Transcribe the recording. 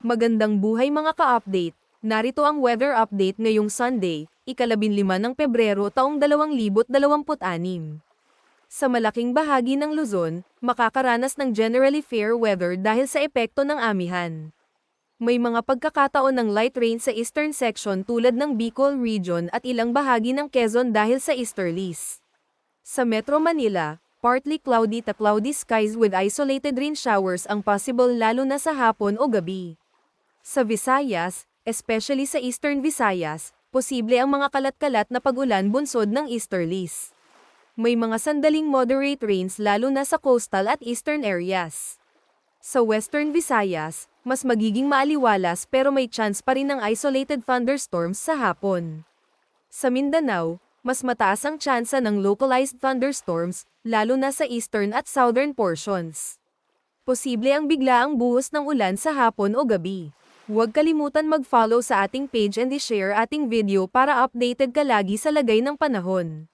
Magandang buhay mga ka-update. Narito ang weather update ngayong Sunday, ika-15 ng Pebrero taong 2026. Sa malaking bahagi ng Luzon, makakaranas ng generally fair weather dahil sa epekto ng amihan. May mga pagkakataon ng light rain sa eastern section tulad ng Bicol Region at ilang bahagi ng Quezon dahil sa easterlies. Sa Metro Manila, partly cloudy to cloudy skies with isolated rain showers ang possible lalo na sa hapon o gabi. Sa Visayas, especially sa Eastern Visayas, posible ang mga kalat-kalat na pag-ulan bunsod ng easterlies. May mga sandaling moderate rains lalo na sa coastal at eastern areas. Sa Western Visayas, mas magiging maaliwalas pero may chance pa rin ng isolated thunderstorms sa hapon. Sa Mindanao, mas mataas ang tsansa ng localized thunderstorms, lalo na sa eastern at southern portions. Posible ang biglaang buhos ng ulan sa hapon o gabi. Huwag kalimutan mag-follow sa ating page and i-share ating video para updated ka lagi sa lagay ng panahon.